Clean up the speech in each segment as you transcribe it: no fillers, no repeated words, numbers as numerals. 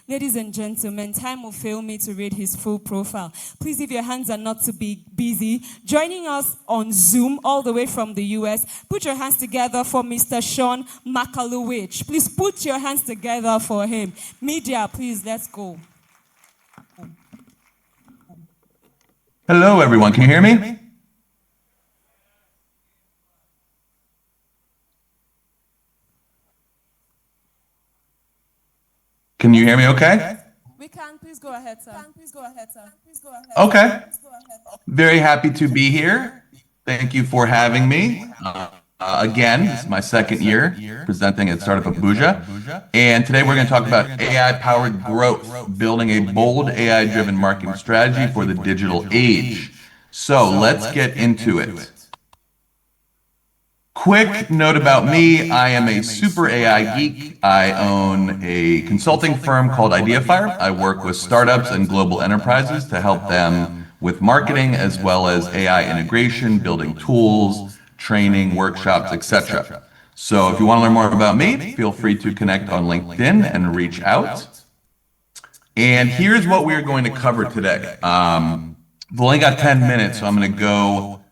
Ladies and gentlemen, time will fail me to read his full profile. Please, if your hands are not to be busy, joining us on Zoom all the way from the US, put your hands together for Mr. Sean Makulowich. Please put your hands together for him. Media, please, let's go. Hello, everyone. Can you hear me? Can you hear me okay? We can. Please go ahead, sir. Okay. Very happy to be here. Thank you for having me. Again, this is my second year presenting at Startup Abuja. And today we're going to talk about AI-powered growth, building a bold AI-driven marketing strategy for the digital age. So let's get into it. Quick note about me, I am a super AI geek. I own a consulting firm called IdeaFire. I work with startups and global enterprises to help them with marketing as well as AI integration, building tools, training, workshops, etc. So if you want to learn more about me, feel free to connect on LinkedIn and reach out. And here's what we're going to cover today. We've only got 10 minutes, so I'm going to go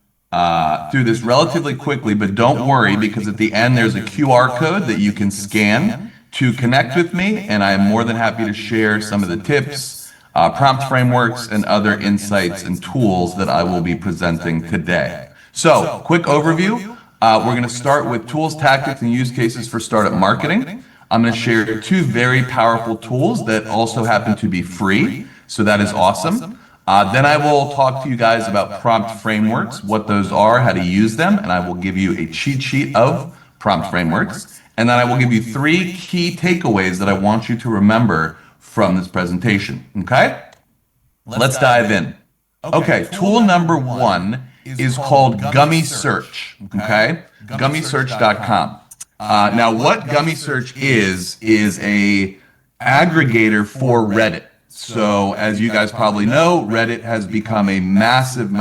through this relatively quickly, but don't worry because at the end there's a QR code that you can scan to connect with me, and I am more than happy to share some of the tips, prompt frameworks, and other insights and tools that I will be presenting today. So, quick overview. We're going to start with tools, tactics, and use cases for startup marketing. I'm going to share two very powerful tools that also happen to be free, so that is awesome. Then I will talk to you guys about prompt frameworks, what those are, how to use them, and I will give you a cheat sheet of prompt frameworks. And then I will give you 3 key takeaways that I want you to remember from this presentation, okay? Let's dive in. Okay, tool number 1 is called 𝐏𝐸 okay? 𝐏𝐸search.com. Now what 𝐏𝐸search is a aggregator for Reddit. So as you guys probably know, Reddit has become a massive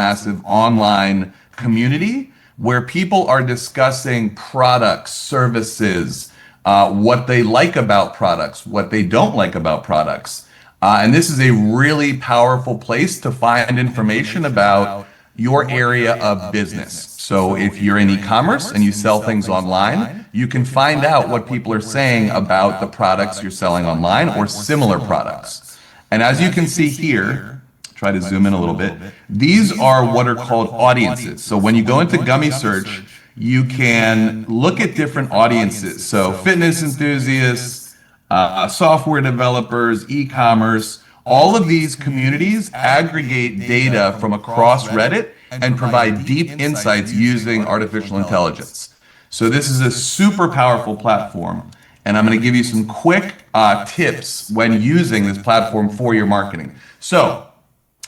online community where people are discussing products, services, what they like about products, what they don't like about products. And this is a really powerful place to find information about your area of business. So if you're in e-commerce and you sell things online, you can find out what people are saying about the products you're selling online or similar products. And as you can see here, try to zoom in a little bit, these are what are called audiences. So when you go into 𝐏𝐸search, you can look at different audiences. So fitness enthusiasts, software developers, e-commerce, all of these communities aggregate data from across Reddit and provide deep insights using artificial intelligence. So this is a super powerful platform. And I'm going to give you some quick tips when using this platform for your marketing. So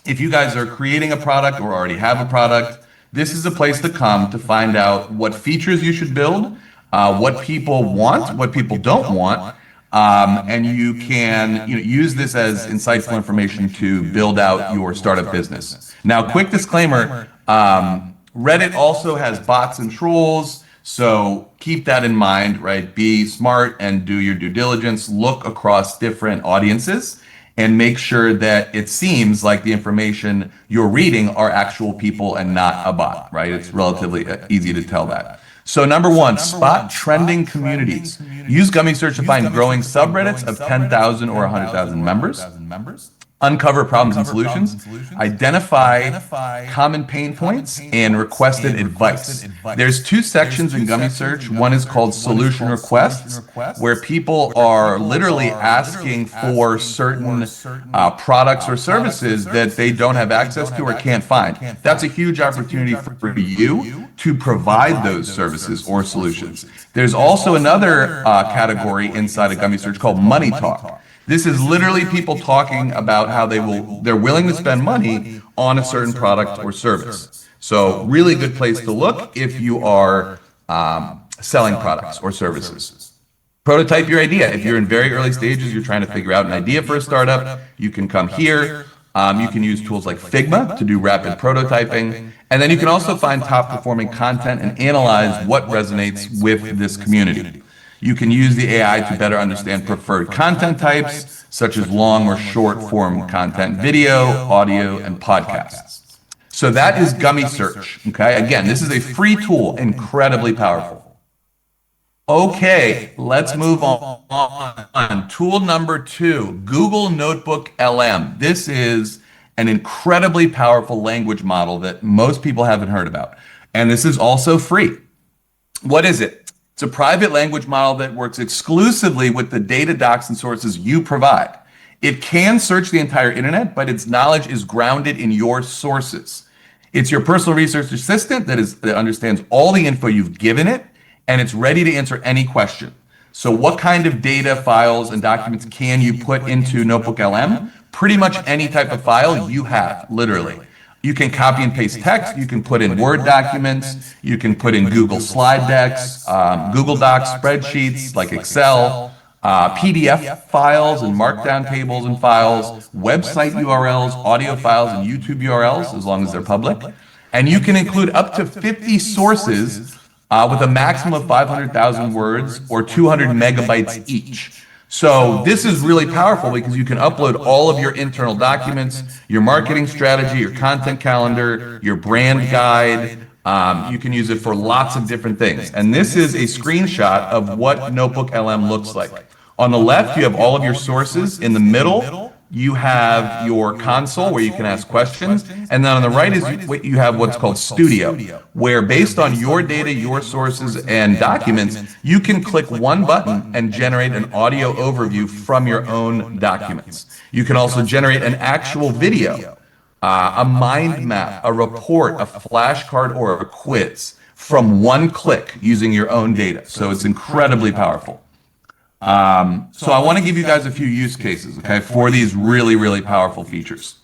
if you guys are creating a product or already have a product, this is a place to come to find out what features you should build, what people want, what people don't want, and you can use this as insightful information to build out your startup business. Now, quick disclaimer, Reddit also has bots and trolls. So keep that in mind, right? Be smart and do your due diligence. Look across different audiences and make sure that it seems like the information you're reading are actual people and not a bot, right? It's relatively easy to tell that. So number 1, spot trending communities. Use 𝐏𝐸search to find growing subreddits of 10,000 or 100,000 members. Uncover problems and solutions, identify common pain points, and requested advice. There's 2 sections in 𝐏𝐸search. One is called solution requests, where people are literally asking for certain products or services that they don't have access to or can't find. That's a huge opportunity for you to provide those services or solutions. There's also another category inside of 𝐏𝐸search called money talk. This is literally people talking about how they're willing to spend money on a certain product or service. So really good place to look if you are selling products or services. Prototype your idea. If you're in very early stages, you're trying to figure out an idea for a startup, you can come here. You can use tools like Figma to do rapid prototyping. And then you can also find top performing content and analyze what resonates with this community. You can use the AI to better understand preferred content types, such as long or short form content, video, audio, and podcasts. So that is Gummy Search, okay? Again, this is a free tool, incredibly powerful. Okay, let's move on. Tool number 2, Google Notebook LM. This is an incredibly powerful language model that most people haven't heard about. And this is also free. What is it? It's a private language model that works exclusively with the data, docs, and sources you provide. It can search the entire internet, but its knowledge is grounded in your sources. It's your personal research assistant that understands all the info you've given it, and it's ready to answer any question. So what kind of data, files, and documents can you put into Notebook LM? Pretty much any type of file you have, literally. You can copy and paste text, you can put in Word documents, you can put in Google slide decks, Google Docs, spreadsheets like Excel, PDF files and markdown tables and files, website URLs, audio files, and YouTube URLs, as long as they're public. And you can include up to 50 sources with a maximum of 500,000 words or 200 megabytes each. So this is really powerful because you can upload all of your internal documents, your marketing strategy, your content calendar, your brand guide. You can use it for lots of different things. And this is a screenshot of what Notebook LM looks like. On the left, you have all of your sources. In the middle, you have your console where you can ask questions. And then on the right is you have what's called Studio, where based on your data, your sources, and documents, you can click one button and generate an audio overview from your own documents. You can also generate an actual video, a mind map, a report, a flashcard, or a quiz from one click using your own data. So it's incredibly powerful. So I want to give you guys a few use cases, okay, for these really, really powerful features.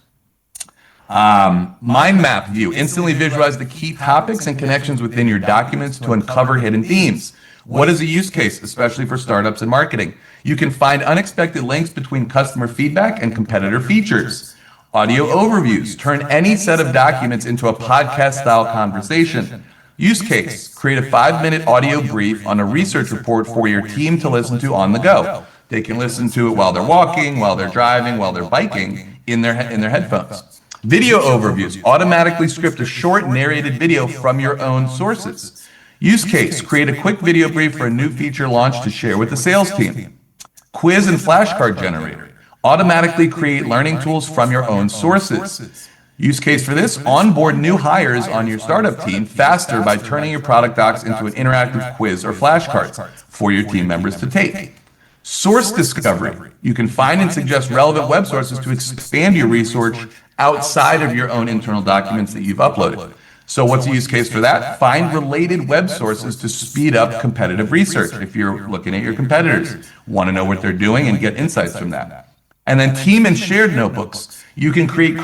Mind map view, instantly visualize the key topics and connections within your documents to uncover hidden themes. What is a use case, especially for startups and marketing? You can find unexpected links between customer feedback and competitor features. Audio overviews, turn any set of documents into a podcast-style conversation. Use case, create a 5-minute audio brief on a research report for your team to listen to on the go. They can listen to it while they're walking, while they're driving, while they're biking in their headphones. Video overviews, automatically script a short narrated video from your own sources. Use case, create a quick video brief for a new feature launch to share with the sales team. Quiz and flashcard generator, automatically create learning tools from your own sources. Use case for this, onboard new hires on your startup team faster by turning your product docs into an interactive quiz or flashcards for your team members to take. Source discovery, you can find and suggest relevant web sources to expand your research outside of your own internal documents that you've uploaded. So what's the use case for that? Find related web sources to speed up competitive research if you're looking at your competitors. Want to know what they're doing and get insights from that. And then team and shared notebooks. You can create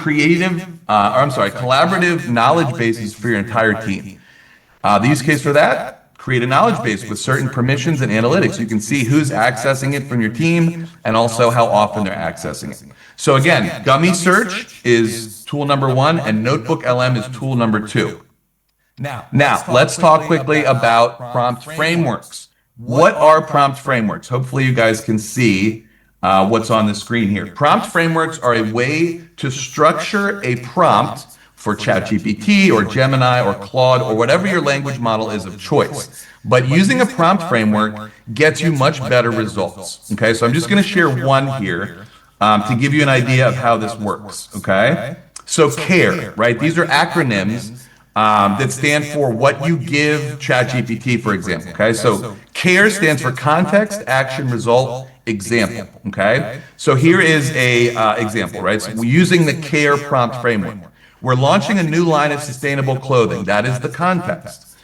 collaborative knowledge bases for your entire team. The use case for that, create a knowledge base with certain permissions and analytics. You can see who's accessing it from your team and also how often they're accessing it. So again, Gummy Search is tool number 1 and Notebook LM is tool number 2. Now, let's talk quickly about prompt frameworks. What are prompt frameworks? Hopefully you guys can see what's on the screen here. Prompt frameworks are a way to structure a prompt for ChatGPT or Gemini or Claude or whatever your language model is of choice. But using a prompt framework gets you much better results. Okay, so I'm just going to share one here to give you an idea of how this works. Okay, so CARE, right? These are acronyms that stand for what you give ChatGPT, for example. Okay, so CARE stands for context, action, result, example. Okay, so here is a example, right? So we're using the CARE prompt framework. We're launching a new line of sustainable clothing. That is the context.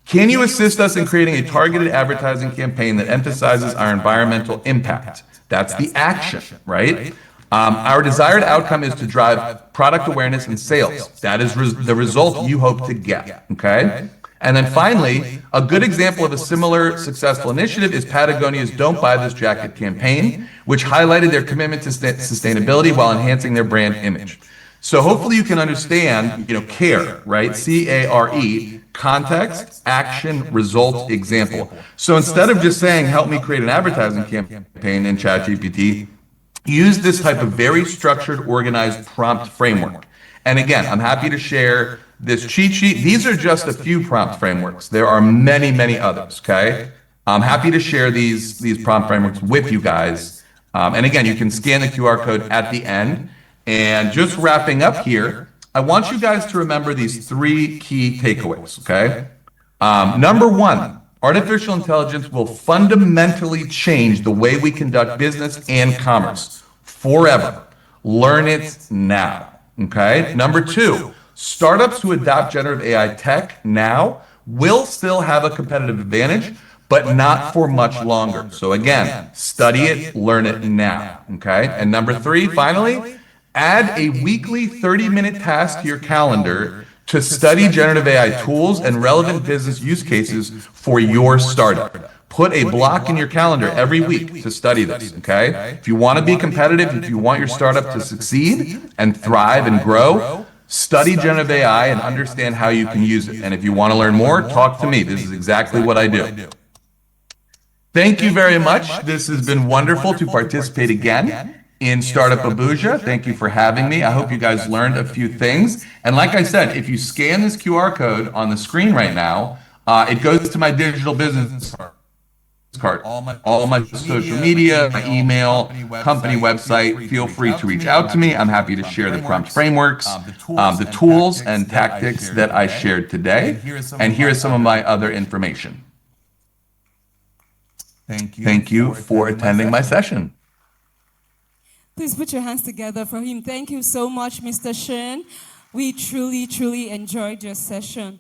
Can you assist us in creating a targeted advertising campaign that emphasizes our environmental impact? That's the action, right? Our desired outcome is to drive product awareness and sales. That is the result you hope to get, okay? And then finally, a good example of a similar successful initiative is Patagonia's Don't Buy This Jacket campaign, which highlighted their commitment to sustainability while enhancing their brand image. So hopefully you can understand, CARE, right? C-A-R-E, context, action, result, example. So instead of just saying, help me create an advertising campaign in ChatGPT, use this type of very structured, organized prompt framework. And again, I'm happy to share this cheat sheet. These are just a few prompt frameworks. There are many, many others, okay? I'm happy to share these prompt frameworks with you guys. And again, you can scan the QR code at the end. And just wrapping up here, I want you guys to remember these 3 key takeaways, okay? Number 1, artificial intelligence will fundamentally change the way we conduct business and commerce forever. Learn it now, okay? Number 2, startups who adopt generative AI tech now will still have a competitive advantage, but not for much longer. So again, study it, learn it now, okay? And number 3, finally, add a weekly 30-minute task to your calendar to study generative AI tools and relevant business use cases for your startup. Put a block in your calendar every week to study this, okay? If you want to be competitive, if you want your startup to succeed and thrive and grow, study generative AI and understand how you can use it. And if you want to learn more, talk to me. This is exactly what I do. Thank you very much. This has been wonderful to participate again in Startup Abuja. Thank you for having me. I hope you guys learned a few things. And like I said, if you scan this QR code on the screen right now, it goes to my digital business card. All my social media, my email, company website. Feel free to reach out to me. I'm happy to share the prompt frameworks, the tools and tactics that I shared today. And here is some of my other information. Thank you for attending my session. Please put your hands together for him. Thank you so much, Mr. Shen. We truly, truly enjoyed your session.